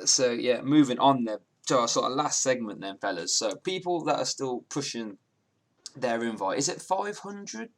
So yeah, moving on then to our sort of last segment then, fellas. So people that are still pushing their invite, is it 500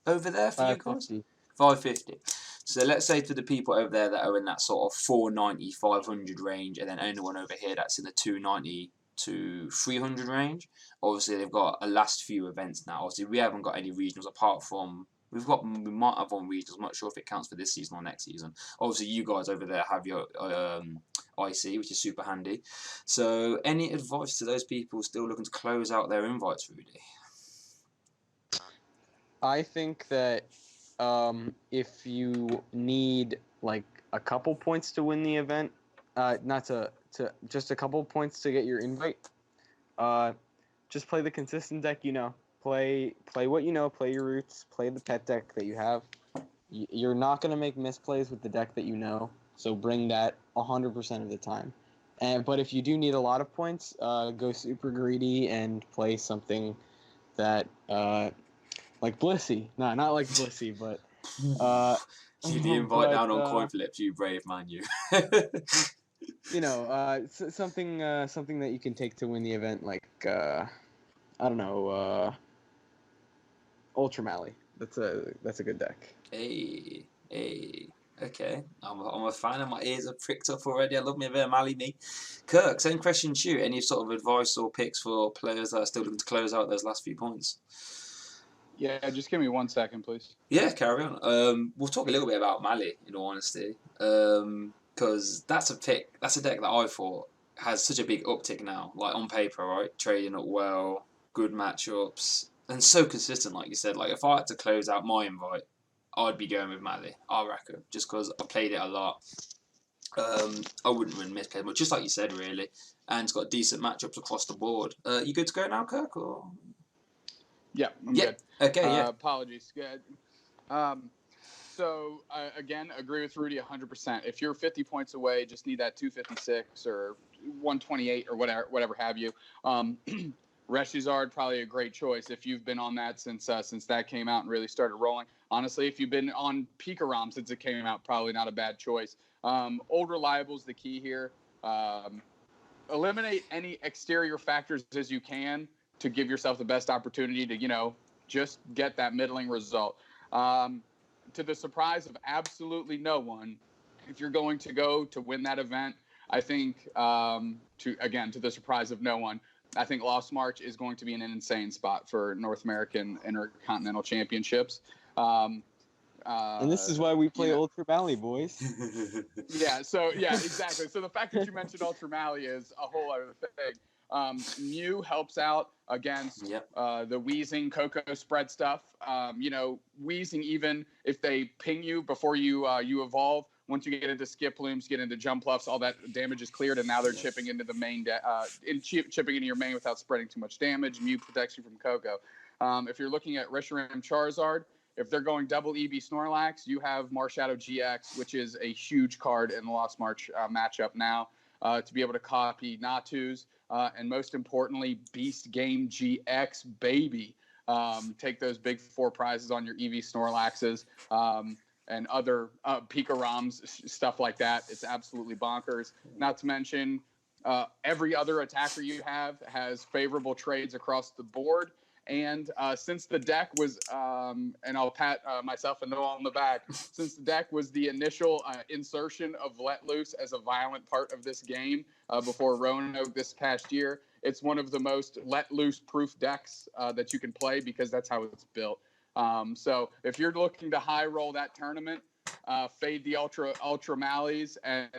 over there for you guys? 550. 550. So let's say for the people over there that are in that sort of 490, 500 range, and then anyone over here that's in the 290 to 300 range. Obviously, they've got a last few events now. Obviously, we haven't got any regionals apart from. We might have one regionals. I'm not sure if it counts for this season or next season. Obviously, you guys over there have your IC, which is super handy. So, any advice to those people still looking to close out their invites, Rudy? I think that if you need like a couple points to win the event, not to just a couple points to get your invite, just play the consistent deck you know. Play what you know. Play your roots. Play the pet deck that you have. You're not gonna make misplays with the deck that you know. So bring that 100% of the time. But if you do need a lot of points, go super greedy and play something that like Blissey. No, not like Blissey, but Keep the invite down on coin but flips, you brave man, you. you know, something that you can take to win the event, like I don't know, Ultra Mally. That's a good deck. Hey, hey. Okay, I'm a fan, and my ears are pricked up already. I love me a bit of Mally me. Kirk, same question to you. Any sort of advice or picks for players that are still looking to close out those last few points? Yeah, just give me 1 second, please. Yeah, carry on. We'll talk a little bit about Mally, in all honesty, because that's a deck that I thought has such a big uptick now. Like on paper, right, trading up well, good matchups, and so consistent. Like you said, like if I had to close out my invite, I'd be going with Mally. I reckon, just because I played it a lot. I wouldn't really misplay much, just like you said, really, and it's got decent matchups across the board. You good to go now, Kirk? Or Yeah, I'm good. Okay, yeah. Apologies. Good. So again, agree with Rudy 100%. If you're 50 points away, just need that 256 or 128 or whatever have you. Reshizard, probably a great choice if you've been on that since that came out and really started rolling. Honestly, if you've been on Pikarom since it came out, probably not a bad choice. Old Reliable is the key here. Eliminate any exterior factors as you can to give yourself the best opportunity to, just get that middling result. To the surprise of absolutely no one, if you're going to go to win that event, I think, to the surprise of no one, I think Lost March is going to be in an insane spot for North American Intercontinental Championships. And this is why we play Ultra Mally, boys. Yeah, exactly. So the fact that you mentioned Ultra Mally is a whole other thing. Mew helps out against the wheezing Coco spread stuff. Wheezing, even if they ping you before you evolve, once you get into skip looms, get into jump bluffs, all that damage is cleared, and now they're chipping into the main, chipping into your main without spreading too much damage. Mew protects you from Coco. If you're looking at Reshiram Charizard, if they're going double EV Snorlax, you have Marshadow GX, which is a huge card in the Lost March matchup now, to be able to copy Natu's, and most importantly, Beast Game GX, baby. Take those big 4 prizes on your EV Snorlaxes and other Pikaroms, stuff like that. It's absolutely bonkers. Not to mention, every other attacker you have has favorable trades across the board. And since the deck was, and I'll pat myself and Noah on the back, since the deck was the initial insertion of Let Loose as a violent part of this game before Roanoke this past year, it's one of the most Let Loose proof decks that you can play because that's how it's built. So if you're looking to high roll that tournament, fade the Ultra Mallies and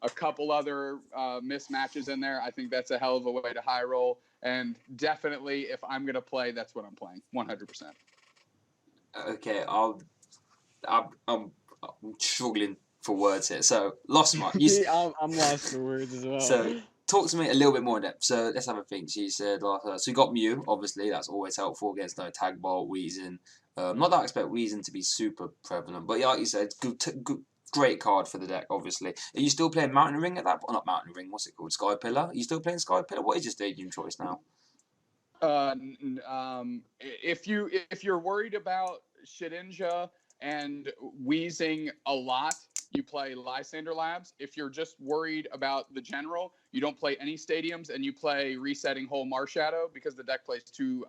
a couple other mismatches in there, I think that's a hell of a way to high roll. And definitely, if I'm going to play, that's what I'm playing, 100%. Okay, I'm struggling for words here. So, Lost March. I'm lost for words as well. So, talk to me a little bit more in depth. So, let's have a think. So, you said, so you got Mew, obviously, that's always helpful against Tag Bolt, Weezing. Not that I expect Weezing to be super prevalent, but yeah, like you said, good, great card for the deck, obviously. Are you still playing Mountain Ring at that point? Not Mountain Ring, what's it called? Sky Pillar? Are you still playing Sky Pillar? What is your stadium choice now? If you're worried about Shedinja and Weezing a lot, you play Lysander Labs. If you're just worried about the general, you don't play any stadiums, and you play Resetting Hole Marshadow because the deck plays 2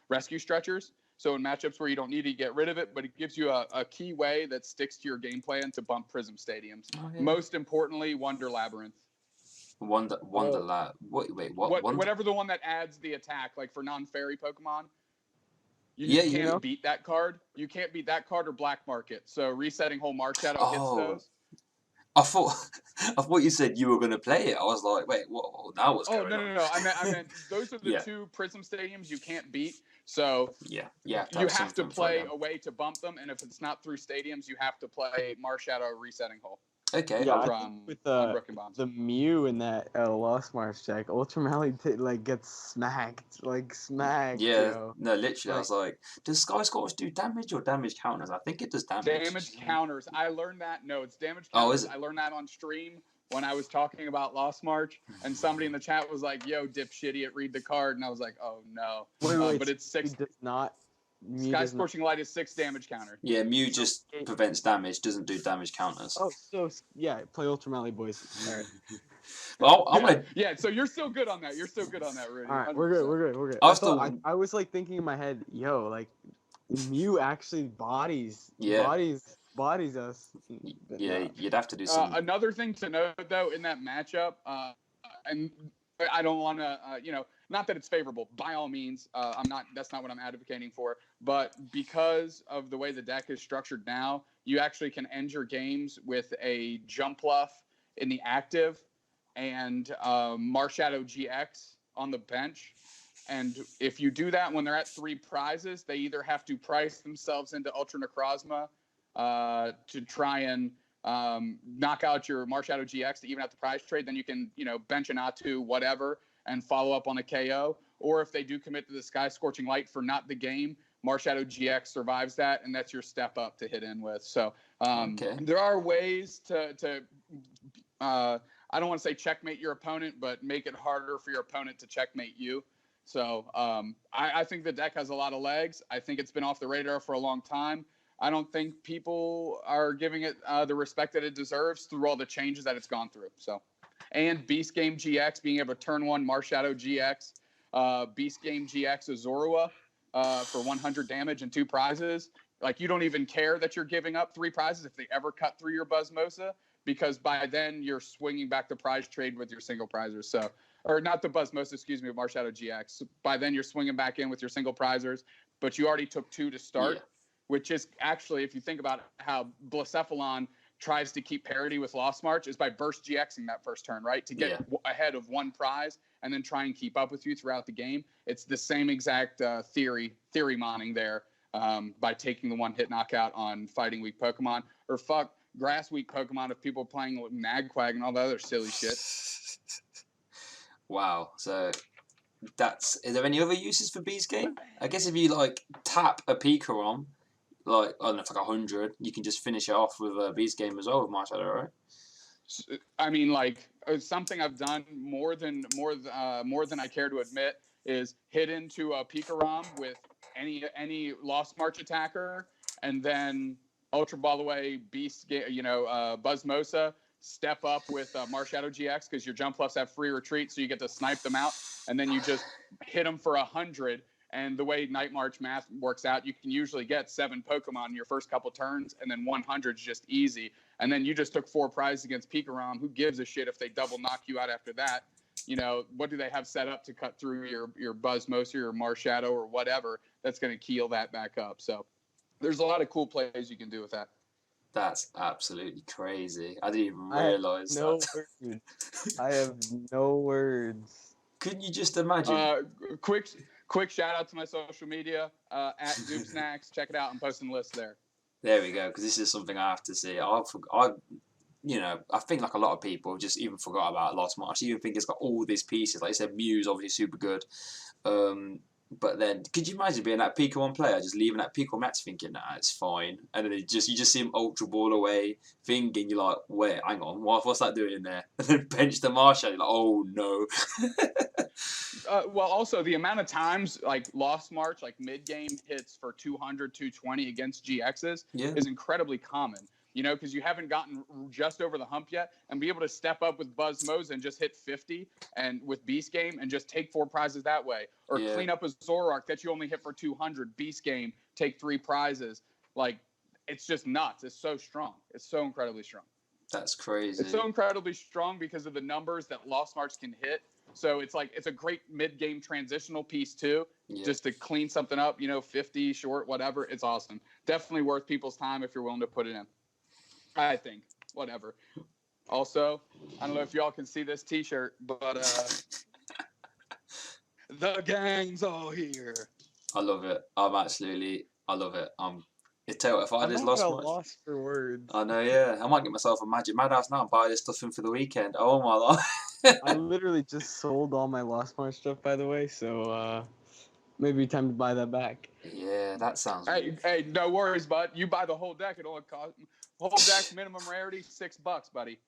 rescue stretchers. So in matchups where you don't need to get rid of it, but it gives you a key way that sticks to your game plan to bump Prism Stadiums. Oh, yeah. Most importantly, Wonder Labyrinth. Wonder Lab. Wait, what? Whatever the one that adds the attack, like for non-fairy Pokemon. Yeah, You can't beat that card. You can't beat that card or Black Market. So Resetting Hole Marshadow hits those. I thought you said you were going to play it. I was like, wait, what? Now what's going on? No. I meant those are the 2 Prism Stadiums you can't beat. So you have to play a way to bump them, and if it's not through stadiums, you have to play Marshadow Resetting Hole. Okay. Yeah, I think with the Mew in that Lost March deck, Ultramally gets smacked. Yeah, yo. no, literally, I was like, does Sky Scorch do damage or damage counters? I think it does damage. Damage counters. I learned that. No, it's damage counters. Oh, is it? I learned that on stream when I was talking about Lost March, and somebody in the chat was like, "Yo, dipshit, read the card," and I was like, "Oh no!" Wait, but it's 6. Does not. Sky Scorching Light is 6 damage counter. Yeah, Mew just prevents damage, doesn't do damage counters. Oh, so yeah, play Ultramally, boys. All right. Well, so you're still good on that. You're still good on that, Rudy. All right, we're good. I was thinking in my head, yo, Mew actually bodies us. Yeah, you'd have to do something. Another thing to note though in that matchup, and I don't want to, not that it's favorable. By all means, that's not what I'm advocating for. But because of the way the deck is structured now, you actually can end your games with a Jumpluff in the active and Marshadow GX on the bench. And if you do that when they're at 3 prizes, they either have to price themselves into Ultra Necrozma to try and knock out your Marshadow GX to even out the prize trade. Then you can, bench an Atu, whatever, and follow up on a KO. Or if they do commit to the Sky Scorching Light for not the game, Marshadow GX survives that, and that's your step up to hit in with. So there are ways to I don't want to say checkmate your opponent, but make it harder for your opponent to checkmate you. So I think the deck has a lot of legs. I think it's been off the radar for a long time. I don't think people are giving it the respect that it deserves through all the changes that it's gone through. So, and Beast Game GX being able to turn 1 Marshadow GX, Beast Game GX Azorua for 100 damage and 2 prizes. You don't even care that you're giving up 3 prizes if they ever cut through your Buzzmosa, because by then you're swinging back the prize trade with your single prizers. So, or not the Buzzmosa, excuse me, Marshadow GX. By then you're swinging back in with your single prizers, but you already took 2 to start. Yeah. Which is actually, if you think about how Blacephalon tries to keep parity with Lost March, is by burst GXing that first turn, right? To get ahead of 1 prize and then try and keep up with you throughout the game. It's the same exact theory moning there by taking the 1-hit knockout on fighting weak Pokemon. Or grass weak Pokemon if people are playing with Magquag and all the other silly shit. Wow. So is there any other uses for Beast Game? I guess if you tap a Pikarom, I don't know, 100, you can just finish it off with a Beast Game as well with Marshadow, right? I mean, something I've done more than I care to admit is hit into a Pikarom with any Lost March attacker, and then Ultra Ball away Beast, Buzzmosa, step up with Marshadow GX because your Jumpluffs have free retreat, so you get to snipe them out, and then you just hit them for 100. And the way Night March math works out, you can usually get 7 Pokemon in your first couple turns, and then 100 is just easy. And then you just took 4 prizes against Pikarom. Who gives a shit if they double knock you out after that? What do they have set up to cut through your Buzzmosa, your Marshadow, or whatever that's going to keel that back up? So there's a lot of cool plays you can do with that. That's absolutely crazy. I didn't even realize that. I have no words. Couldn't you just imagine? Quick shout out to my social media at Dube Snacks. Check it out. I'm posting the list there. There we go. Because this is something I have to see. I think a lot of people just even forgot about Lost March. I even think it's got all these pieces. Like I said, Mew's obviously super good. But then, could you imagine being that Pokemon player, just leaving that Pokemon match thinking, nah, it's fine. And then you just see him Ultra Ball away, thinking, you're like, wait, hang on, what's that doing in there? And then bench the Marshadow, you're like, oh no. Well, also, the amount of times, Lost March, mid-game hits for 200, 220 against GXs is incredibly common. you know, because you haven't gotten just over the hump yet, and be able to step up with Buzzmos and just hit 50 and with Beast Game and just take 4 prizes that way, or clean up a Zoroark that you only hit for 200, Beast Game, take 3 prizes. Like, it's just nuts. It's so strong. It's so incredibly strong. That's crazy. It's so incredibly strong because of the numbers that Lost March can hit. So it's like, it's a great mid-game transitional piece too, just to clean something up, you know, 50 short, whatever. It's awesome. Definitely worth people's time if you're willing to put it in, I think. Whatever. Also, I don't know if y'all can see this t-shirt, but the gang's all here. I love it. I love it. If I just lost much. Lost for words. I know, yeah. I might get myself a Magic Madhouse now and buy this stuff in for the weekend. Oh my life. I literally just sold all my Lost March stuff, by the way, so maybe time to buy that back. Yeah, that sounds Hey, no worries, bud. You buy the whole deck, it only costs whole deck minimum rarity $6, buddy.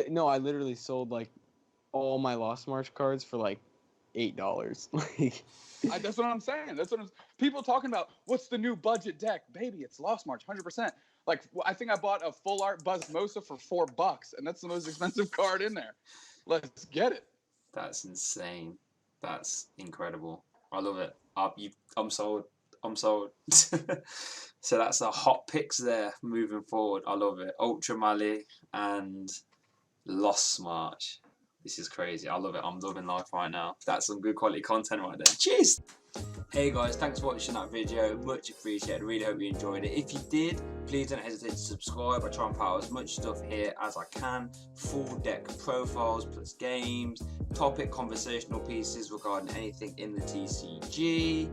No, I literally sold like all my Lost March cards for like $8. That's what I'm saying. People talking about what's the new budget deck, baby. It's Lost March, 100%. Like, I think I bought a full art Buzzmosa for $4, and that's the most expensive card in there. Let's get it. That's insane. That's incredible. I love it. I'm sold. So that's the hot picks there moving forward. I love it. Ultra Mally and Lost March. This is crazy. I love it. I'm loving life right now. That's some good quality content right there. Cheers! Hey guys, thanks for watching that video. Much appreciated. Really hope you enjoyed it. If you did, please don't hesitate to subscribe. I try and put out as much stuff here as I can. Full deck profiles plus games, topic conversational pieces regarding anything in the TCG.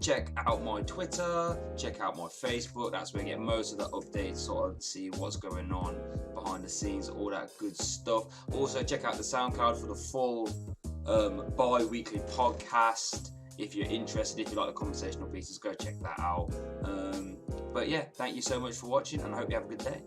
Check out my Twitter, check out my Facebook. That's where you get most of the updates, sort of see what's going on behind the scenes, all that good stuff. Also check out the SoundCloud for the full bi-weekly podcast. If you're interested, if you like the conversational pieces, go check that out. But yeah, thank you so much for watching, and I hope you have a good day.